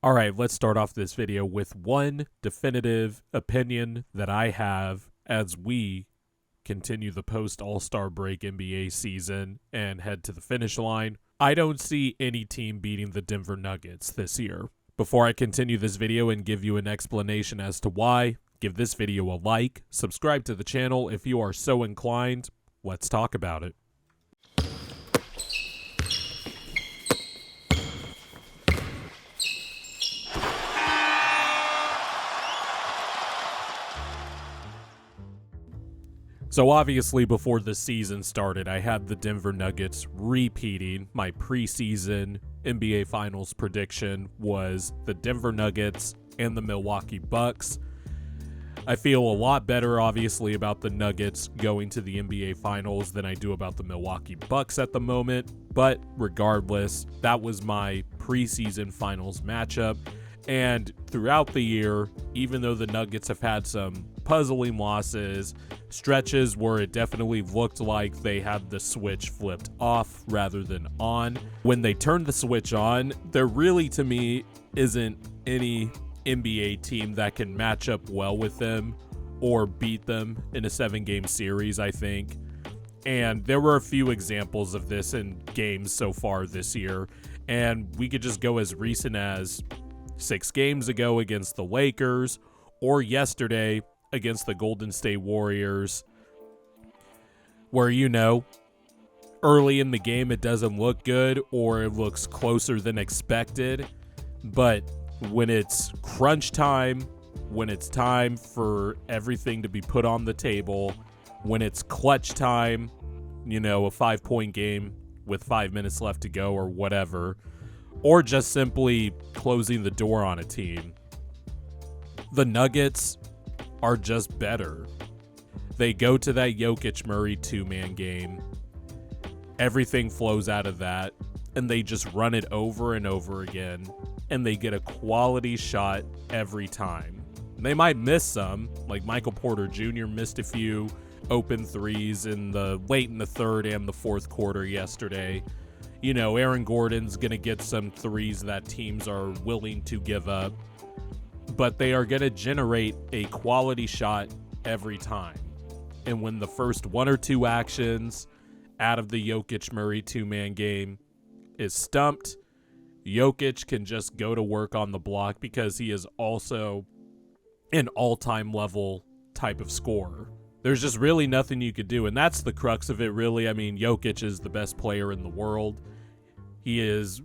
All right, let's start off this video with one definitive opinion that I have as we continue the post-All-Star break NBA season and head to the finish line. I don't see any team beating the Denver Nuggets this year. Before I continue this video and give you an explanation as to why, give this video a like, subscribe to the channel if you are so inclined. Let's talk about it. So obviously before the season started, I had the Denver Nuggets repeating. My preseason NBA Finals prediction was the Denver Nuggets and the Milwaukee Bucks. I feel a lot better, obviously, about the Nuggets going to the NBA Finals than I do about the Milwaukee Bucks at the moment. But regardless, that was my preseason Finals matchup. And throughout the year, even though the Nuggets have had some puzzling losses, stretches where it definitely looked like they had the switch flipped off rather than on. When they turned the switch on, there really, to me, isn't any NBA team that can match up well with them or beat them in a 7-game series, I think. And there were a few examples of this in games so far this year. And we could just go as recent as 6 games ago against the Lakers, or yesterday against the Golden State Warriors, where, early in the game it doesn't look good or it looks closer than expected, but when it's crunch time, when it's time for everything to be put on the table, when it's clutch time, a 5-point game with 5 minutes left to go or whatever, or just simply closing the door on a team, the Nuggets are just better. They go to that Jokic-Murray 2-man game. Everything flows out of that, and they just run it over and over again, and they get a quality shot every time. They might miss some, like Michael Porter Jr. missed a few open threes late in the third and the fourth quarter yesterday. Aaron Gordon's going to get some threes that teams are willing to give up, but they are going to generate a quality shot every time. And when the first 1 or 2 actions out of the Jokic-Murray 2-man game is stumped, Jokic can just go to work on the block because he is also an all-time level type of scorer. There's just really nothing you could do, and that's the crux of it, really. I mean, Jokic is the best player in the world. He is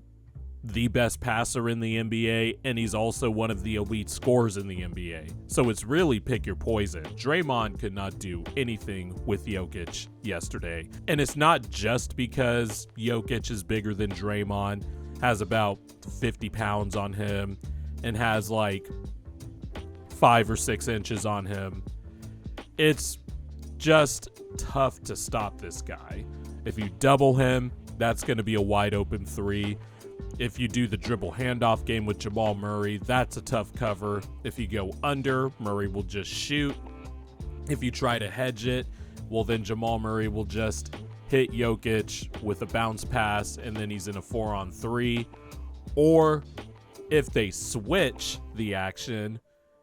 the best passer in the NBA, and he's also one of the elite scorers in the NBA. So it's really pick your poison. Draymond could not do anything with Jokic yesterday. And it's not just because Jokic is bigger than Draymond, has about 50 pounds on him, and has like 5 or 6 inches on him. It's just tough to stop this guy. If you double him, that's going to be a wide open 3. If you do the dribble handoff game with Jamal Murray, that's a tough cover. If you go under, Murray will just shoot. If you try to hedge it, well, then Jamal Murray will just hit Jokic with a bounce pass, and then he's in a 4-on-3. Or if they switch the action,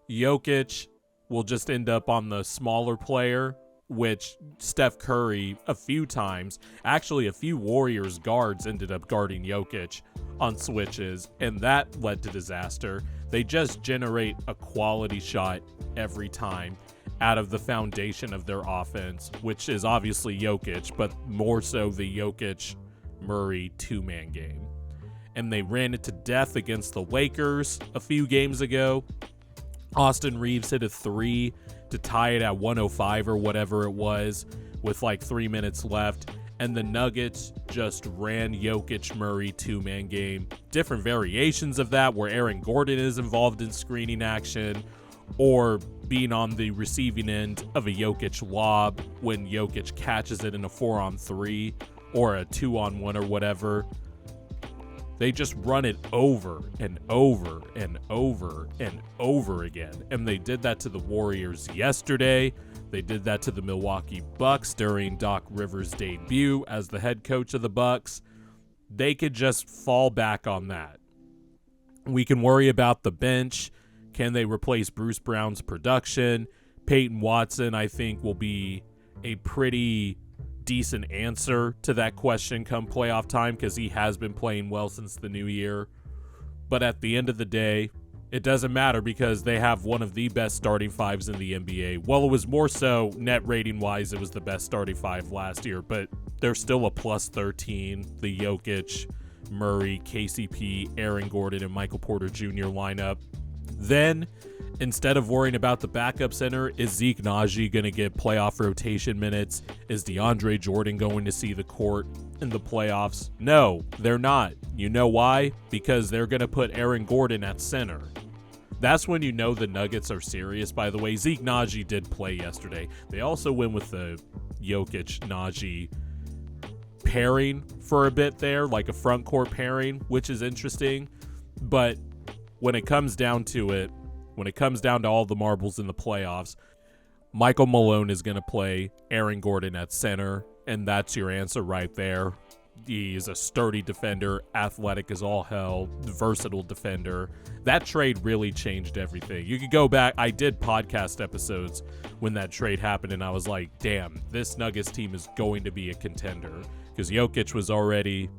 Jokic will just end up on the smaller player, which Steph Curry a few times, actually a few Warriors guards ended up guarding Jokic on switches, and that led to disaster. They just generate a quality shot every time out of the foundation of their offense, which is obviously Jokic, but more so the Jokic-Murray 2-man game. And they ran it to death against the Lakers a few games ago. Austin Reeves hit a 3 to tie it at 105 or whatever it was with like 3 minutes left. And the Nuggets just ran Jokic-Murray 2-man game. Different variations of that where Aaron Gordon is involved in screening action or being on the receiving end of a Jokic lob when Jokic catches it in a 4-on-3 or a 2-on-1 or whatever. They just run it over and over and over and over again. And they did that to the Warriors yesterday. They did that to the Milwaukee Bucks during Doc Rivers' debut as the head coach of the Bucks. They could just fall back on that. We can worry about the bench. Can they replace Bruce Brown's production? Peyton Watson, I think, will be a pretty decent answer to that question come playoff time because he has been playing well since the new year. But at the end of the day, it doesn't matter because they have one of the best starting fives in the NBA. Well, it was more so net rating wise, it was the best starting five last year, but they're still a plus 13. The Jokic, Murray, KCP, Aaron Gordon, and Michael Porter Jr. lineup. Then, instead of worrying about the backup center, is Zeke Naji going to get playoff rotation minutes? Is DeAndre Jordan going to see the court in the playoffs? No, they're not. You know why? Because they're going to put Aaron Gordon at center. That's when you know the Nuggets are serious, by the way. Zeke Naji did play yesterday. They also went with the Jokic-Naji pairing for a bit there, like a front court pairing, which is interesting. But when it comes down to it, when it comes down to all the marbles in the playoffs, Michael Malone is going to play Aaron Gordon at center, and that's your answer right there. He is a sturdy defender, athletic as all hell, versatile defender. That trade really changed everything. You could go back. I did podcast episodes when that trade happened, and I was like, damn, this Nuggets team is going to be a contender because Jokic was already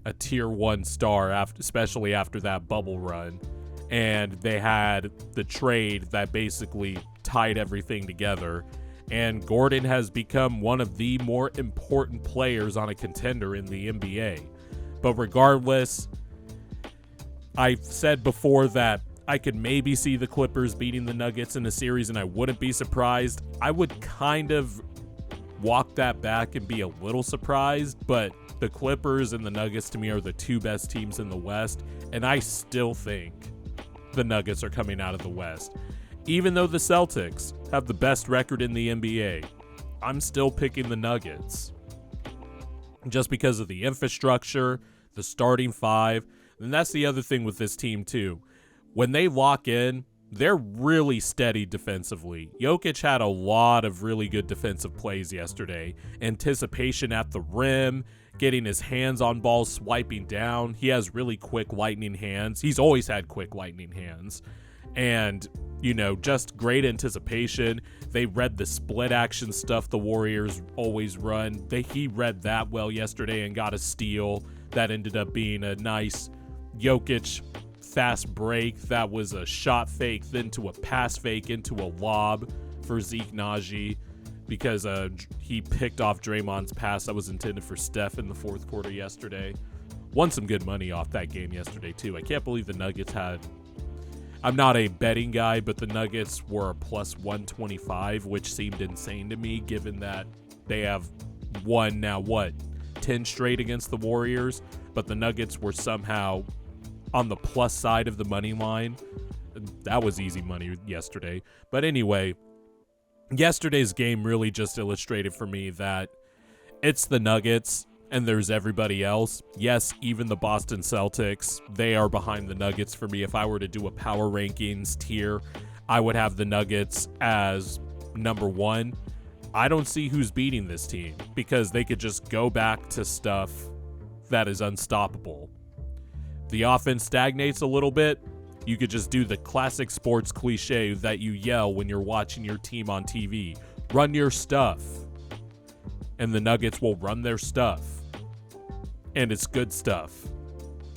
a tier 1 star, especially after that bubble run. And they had the trade that basically tied everything together. And Gordon has become one of the more important players on a contender in the NBA. But regardless, I've said before that I could maybe see the Clippers beating the Nuggets in a series, and I wouldn't be surprised. I would kind of walk that back and be a little surprised, but the Clippers and the Nuggets to me are the two best teams in the West, and I still think the Nuggets are coming out of the West. Even though the Celtics have the best record in the NBA, I'm still picking the Nuggets. Just because of the infrastructure, the starting five, and that's the other thing with this team too. When they lock in, they're really steady defensively. Jokic had a lot of really good defensive plays yesterday. Anticipation at the rim, getting his hands on balls, swiping down. He has really quick lightning hands. He's always had quick lightning hands. And, just great anticipation. They read the split action stuff the Warriors always run. He read that well yesterday and got a steal. That ended up being a nice Jokic fast break. That was a shot fake, then to a pass fake into a lob for Zeke Naji because he picked off Draymond's pass that was intended for Steph in the fourth quarter yesterday. Won some good money off that game yesterday, too. I can't believe the Nuggets had... I'm not a betting guy, but the Nuggets were a plus 125, which seemed insane to me given that they have won now, 10 straight against the Warriors, but the Nuggets were somehow on the plus side of the money line. That was easy money yesterday. But anyway, yesterday's game really just illustrated for me that it's the Nuggets and there's everybody else. Yes, even the Boston Celtics, they are behind the Nuggets for me. If I were to do a power rankings tier, I would have the Nuggets as number 1. I don't see who's beating this team because they could just go back to stuff that is unstoppable. The offense stagnates a little bit. You could just do the classic sports cliche that you yell when you're watching your team on TV. Run your stuff. And the Nuggets will run their stuff. And it's good stuff.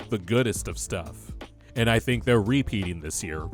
The goodest of stuff. And I think they're repeating this year.